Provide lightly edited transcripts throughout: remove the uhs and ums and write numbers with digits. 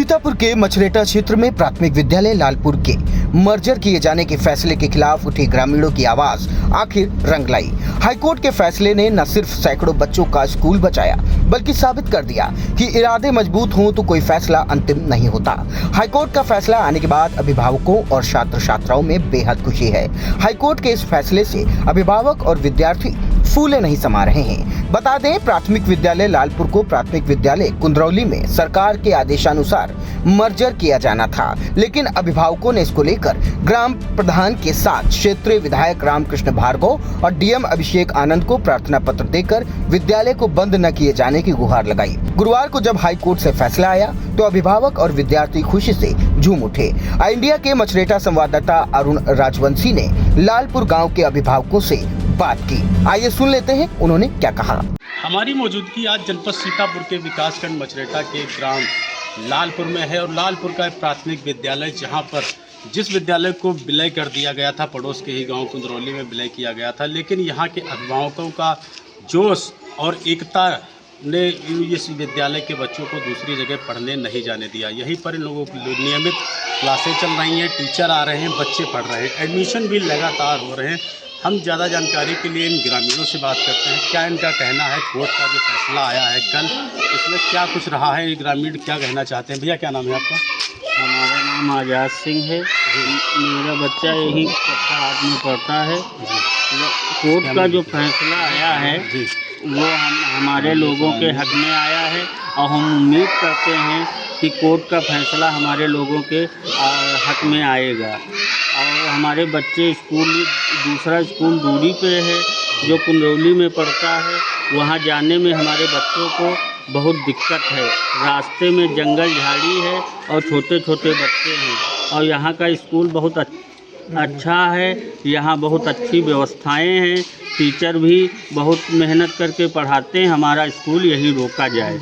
सीतापुर के मछरेटा क्षेत्र में प्राथमिक विद्यालय लालपुर के मर्जर किए जाने के फैसले के खिलाफ उठी ग्रामीणों की आवाज आखिर रंग लाई। हाईकोर्ट के फैसले ने न सिर्फ सैकड़ों बच्चों का स्कूल बचाया बल्कि साबित कर दिया कि इरादे मजबूत हों तो कोई फैसला अंतिम नहीं होता। हाईकोर्ट का फैसला आने के बाद अभिभावकों और छात्र छात्राओं में बेहद खुशी है। हाईकोर्ट के इस फैसले से अभिभावक और विद्यार्थी फूले नहीं समा रहे हैं। बता दें, प्राथमिक विद्यालय लालपुर को प्राथमिक विद्यालय कुंदरौली में सरकार के आदेशानुसार मर्जर किया जाना था, लेकिन अभिभावकों ने इसको लेकर ग्राम प्रधान के साथ क्षेत्रीय विधायक रामकृष्ण भार्गव और डीएम अभिषेक आनंद को प्रार्थना पत्र देकर विद्यालय को बंद न किए जाने की गुहार लगाई। गुरुवार को जब हाईकोर्ट से फैसला आया तो अभिभावक और विद्यार्थी खुशी से झूम उठे। इंडिया के मछरेटा संवाददाता अरुण राजवंशी ने लालपुर गाँव के अभिभावकों से बात की। आइए सुन लेते हैं उन्होंने क्या कहा। हमारी मौजूदगी आज जनपद सीतापुर के विकासखंड मछरेटा के ग्राम लालपुर में है और लालपुर का प्राथमिक विद्यालय, जहां पर जिस विद्यालय को विलय कर दिया गया था, पड़ोस के ही गांव कुंदरौली में विलय किया गया था, लेकिन यहां के अभिभावकों का जोश और एकता ने इस विद्यालय के बच्चों को दूसरी जगह पढ़ने नहीं जाने दिया। यहीं पर इन लोगों की नियमित क्लासें चल रही हैं, टीचर आ रहे हैं, बच्चे पढ़ रहे हैं, एडमिशन भी लगातार हो रहे हैं। हम ज़्यादा जानकारी के लिए इन ग्रामीणों से बात करते हैं, क्या इनका कहना है। कोर्ट का जो फैसला आया है कल, इसमें क्या कुछ रहा है, ये ग्रामीण क्या कहना चाहते हैं। भैया क्या नाम है आपका? हमारा नाम आजाद सिंह है। मेरा बच्चा यही कक्षा 8 में पढ़ता है। कोर्ट का जो फैसला आया है वो हमारे लोगों के हक में आया है और हम उम्मीद करते हैं कि कोर्ट का फैसला हमारे लोगों के हक में आएगा। और हमारे बच्चे दूसरा स्कूल दूरी पे है जो कुंदरौली में पढ़ता है, वहाँ जाने में हमारे बच्चों को बहुत दिक्कत है। रास्ते में जंगल झाड़ी है और छोटे छोटे बच्चे हैं और यहाँ का स्कूल बहुत अच्छा है। यहाँ बहुत अच्छी व्यवस्थाएं हैं, टीचर भी बहुत मेहनत करके पढ़ाते हैं। हमारा स्कूल यही रोका जाए,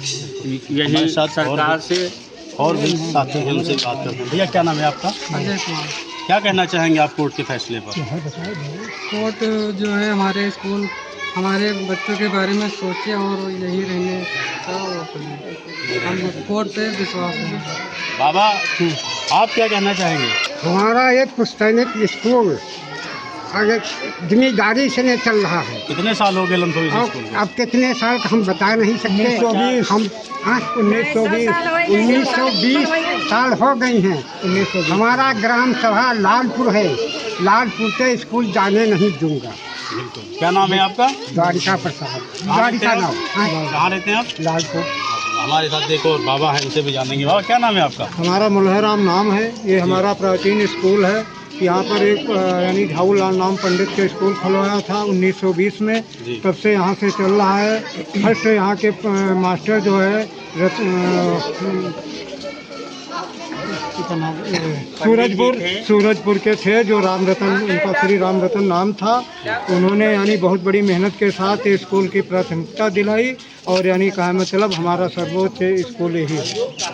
यही सरकार से और भी साथी हैं, उनसे बात करते हैं। भैया क्या नाम है आपका? अजय कुमार। क्या कहना चाहेंगे आप कोर्ट के फैसले पर? कोर्ट जो है हमारे स्कूल, हमारे बच्चों के बारे में सोचे और यही रहने का हम कोर्ट पे विश्वास है। बाबा आप क्या कहना चाहेंगे? हमारा एक पुस्तैनिक स्कूल अगर जिम्मेदारी से नहीं चल रहा है। कितने साल हो गए लमसम इस स्कूल को? अब कितने साल का हम बता नहीं सकते। 1920 हम 1920 साल हो गई हैं। 1920 हमारा ग्राम सभा लालपुर है। लालपुर से स्कूल जाने नहीं दूंगा। बिल्कुल। क्या नाम है आपका? द्वारिका प्रसाद। द्वारिका नाम। कहाँ रहते हैं आप? लालपुर। हमारे साथ देखो और बाबा है, उनसे भी जानेंगे। बाबा क्या नाम है आपका? हमारा मल्हराम नाम है। ये हमारा प्राचीन स्कूल है। यहाँ पर एक यानी झाऊलाल नाम पंडित के स्कूल खुलवाया था 1920 में, तब से यहाँ से चल रहा है। फर्स्ट यहाँ के मास्टर जो है सूरजपुर के थे, जो राम रतन, उनका श्री राम रतन नाम था। उन्होंने यानी बहुत बड़ी मेहनत के साथ स्कूल की प्राथमिकता दिलाई और यानी कहा मतलब हमारा सर्वोच्च स्कूल यही है।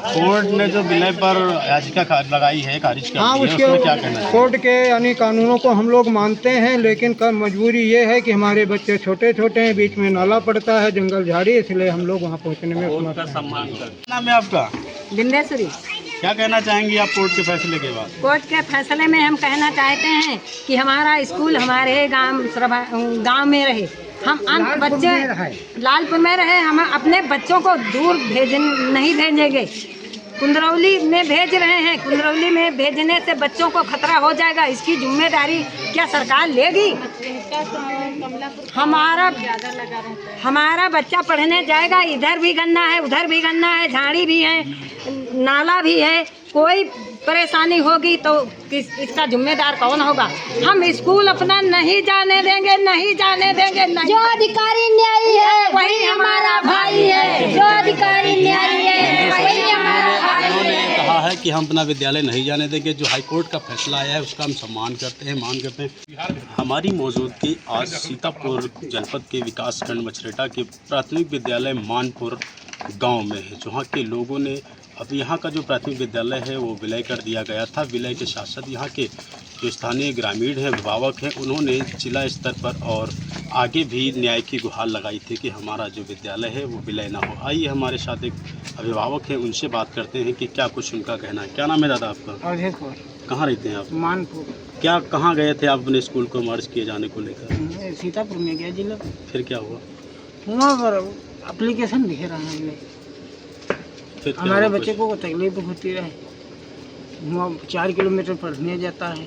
कोर्ट ने जो विलय पर याचिका लगाई है, खारिज कर दी है, उसके उसमें क्या कहना है? कोर्ट के यानी कानूनों को हम लोग मानते हैं, लेकिन मजबूरी ये है कि हमारे बच्चे छोटे छोटे हैं, बीच में नाला पड़ता है, जंगल झाड़ी, इसलिए हम लोग वहाँ पहुँचने में सम्मान करते। नाम है आपका? बिंदेश्वरी। क्या कहना चाहेंगी आप कोर्ट के फैसले के बाद? कोर्ट के फैसले में हम कहना चाहते हैं कि हमारा स्कूल हमारे गांव में रहे। हम बच्चे लालपुर में रहे। हम अपने बच्चों को दूर नहीं भेजेंगे। कुंदरौली में भेज रहे हैं। कुंदरौली में भेजने से बच्चों को खतरा हो जाएगा। इसकी जिम्मेदारी क्या सरकार लेगी? हमारा बच्चा पढ़ने जाएगा, इधर भी गन्ना है, उधर भी गन्ना है, झाड़ी भी है, नाला भी है। कोई परेशानी होगी तो इसका जिम्मेदार कौन होगा? हम स्कूल अपना नहीं जाने देंगे, नहीं जाने देंगे। नहीं। जो अधिकारी न्यायी है वही हमारा भाई है। जो अधिकारी न्यायी है वही हमारा भाई उन्होंने है। कहा है कि हम अपना विद्यालय नहीं जाने देंगे। जो हाईकोर्ट का फैसला आया है उसका हम सम्मान करते हैं, मान करते हैं। हमारी मौजूदगी आज सीतापुर जनपद के विकासखंड मछरेटा के प्राथमिक विद्यालय मानपुर गांव में है, जहां के लोगों ने अब यहाँ का जो प्राथमिक विद्यालय है वो विलय कर दिया गया था। विलय के साथ साथ यहाँ के जो स्थानीय ग्रामीण हैं, अभिभावक हैं, उन्होंने जिला स्तर पर और आगे भी न्याय की गुहार लगाई थी कि हमारा जो विद्यालय है वो विलय ना हो। आइए हमारे साथ एक अभिभावक हैं, उनसे बात करते हैं कि क्या कुछ उनका कहना है। क्या नाम है दादा आपका? अवधेशपुर कहाँ रहते हैं आप? मानपुर क्या कहाँ गए थे आप अपने स्कूल को मर्ज किए जाने को लेकर? सीतापुर में गया जिला, फिर क्या हुआ? वहाँ पर एप्लीकेशन लिखे रहा हमने, फिर क्या हमारे हुआ बच्चे को तकलीफ होती रहे। वहाँ 4 किलोमीटर पढ़ने जाता है,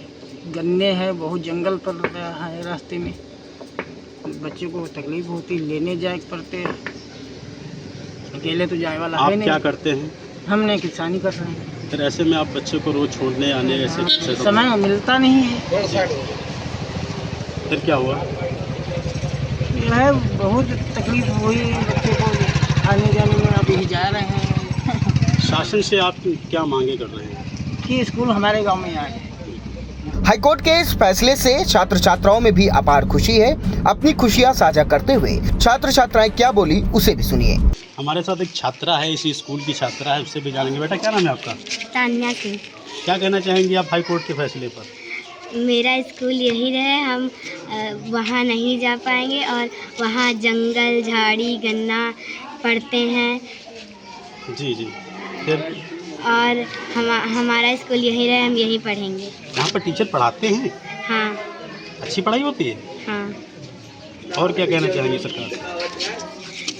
गन्ने हैं, बहुत जंगल पड़ रहा है रास्ते में, बच्चे को तकलीफ होती, लेने जाए पड़ते, अकेले तो जाए वाला है आप नहीं। क्या करते हैं? हमने किसानी कर रहे हैं, फिर ऐसे में आप बच्चे को रोज छोड़ने आने ऐसे समय मिलता नहीं है। फिर क्या हुआ? यह बहुत तकलीफ हुई बच्चे को आने जाने में। अभी जा रहे हैं शासन से आप क्या मांगे कर रहे हैं? कि स्कूल हमारे गांव में आए। हाईकोर्ट के इस फैसले से छात्र छात्राओं में भी अपार खुशी है। अपनी खुशियां साझा करते हुए छात्र छात्राएं क्या बोली उसे भी सुनिए। हमारे साथ एक छात्रा है, इसी स्कूल की छात्रा है, उससे भी जानेंगे। बेटा क्या नाम है आपका? तान्या सिंह। क्या कहना चाहेंगी आप हाईकोर्ट के फैसले पर? मेरा स्कूल यही रहे, हम वहाँ नहीं जा पाएंगे और वहाँ जंगल झाड़ी गन्ना पढ़ते हैं जी जी। फिर और हमारा स्कूल यही रहे, हम यही पढ़ेंगे। यहाँ पर टीचर पढ़ाते हैं? हाँ अच्छी पढ़ाई होती है? हाँ। और क्या कहना चाहेंगे सरकार से?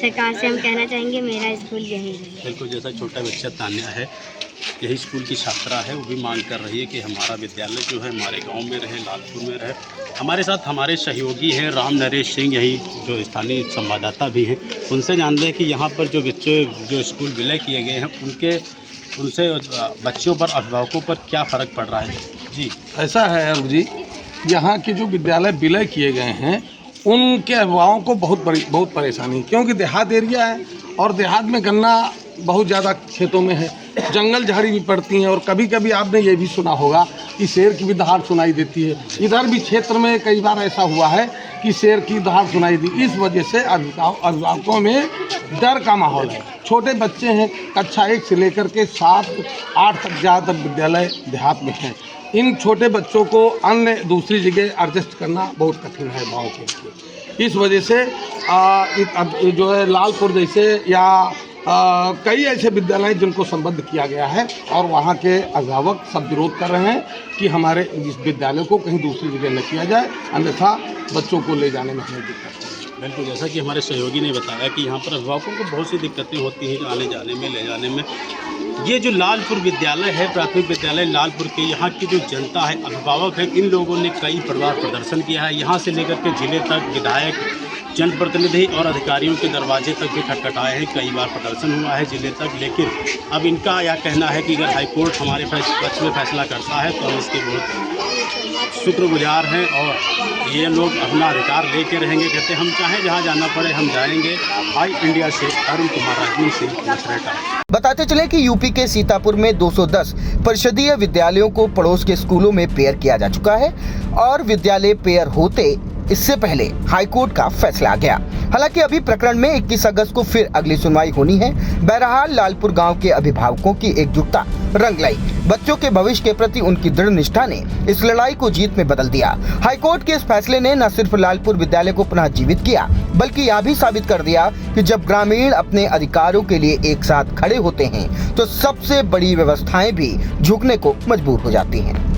सरकार से हम कहना चाहेंगे मेरा स्कूल यही रहे। बिल्कुल, जैसा छोटा बच्चा तान्या है, यही स्कूल की छात्रा है, वो भी मांग कर रही है कि हमारा विद्यालय जो है हमारे गांव में रहे, लालपुर में रहे। हमारे साथ हमारे सहयोगी हैं राम नरेश सिंह, यही जो स्थानीय संवाददाता भी हैं, उनसे जानते हैं कि यहाँ पर जो बच्चे जो स्कूल विलय किए गए हैं उनसे बच्चों पर, अभिभावकों पर क्या फ़र्क पड़ रहा है? जी ऐसा है अरुण जी, यहाँ के जो विद्यालय विलय किए गए हैं उनके अभिभावकों को बहुत परेशानी, क्योंकि देहात एरिया है और देहात में गन्ना बहुत ज़्यादा खेतों में है, जंगल झाड़ी भी पड़ती हैं और कभी कभी आपने ये भी सुना होगा कि शेर की भी दहाड़ सुनाई देती है। इधर भी क्षेत्र में कई बार ऐसा हुआ है कि शेर की दहाड़ सुनाई दी। इस वजह से अभिभावकों में डर का माहौल है। छोटे बच्चे हैं, कक्षा 1 से लेकर के 7-8 तक ज़्यादातर विद्यालय देहात में हैं। इन छोटे बच्चों को अन्य दूसरी जगह एडजस्ट करना बहुत कठिन है गाँव के लिए। इस वजह से जो है लालपुर जैसे या कई ऐसे विद्यालय हैं जिनको संबद्ध किया गया है और वहाँ के अभिभावक सब विरोध कर रहे हैं कि हमारे इस विद्यालय को कहीं दूसरी जगह न किया जाए, अन्यथा बच्चों को ले जाने में हमें दिक्कत है। बिल्कुल, जैसा कि हमारे सहयोगी ने बताया कि यहाँ पर अभिभावकों को बहुत सी दिक्कतें होती हैं आने जाने में, ले जाने में। ये जो लालपुर विद्यालय है, प्राथमिक विद्यालय लालपुर के, यहाँ की जो जनता है, अभिभावक है, इन लोगों ने कई बार प्रदर्शन किया है। यहाँ से लेकर के जिले तक विधायक, जनप्रतिनिधि और अधिकारियों के दरवाजे तक भी खटखटाए हैं, कई बार प्रदर्शन हुआ है जिले तक। लेकिन अब इनका यह कहना है कि अगर हाईकोर्ट हमारे पक्ष में फैसला करता है तो हम इसके बहुत शुक्रगुजार हैं और ये लोग अपना अधिकार लेके रहेंगे। कहते हम चाहें जहाँ जाना पड़े हम जाएंगे। आई इंडिया से अरुण कुमार राजवीर सिंह, मछरेटा। बताते चले कि यूपी के सीतापुर में 210 परिषदीय विद्यालयों को पड़ोस के स्कूलों में पेयर किया जा चुका है और विद्यालय पेयर होते इससे पहले हाईकोर्ट का फैसला आ गया। हालांकि अभी प्रकरण में 21 अगस्त को फिर अगली सुनवाई होनी है। बहरहाल लालपुर गांव के अभिभावकों की एकजुटता रंग लाई। बच्चों के भविष्य के प्रति उनकी दृढ़ निष्ठा ने इस लड़ाई को जीत में बदल दिया। हाईकोर्ट के इस फैसले ने न सिर्फ लालपुर विद्यालय को पुनः जीवित किया, बल्कि यह भी साबित कर दिया कि जब ग्रामीण अपने अधिकारों के लिए एक साथ खड़े होते हैं तो सबसे बड़ी व्यवस्थाएं भी झुकने को मजबूर हो जाती हैं।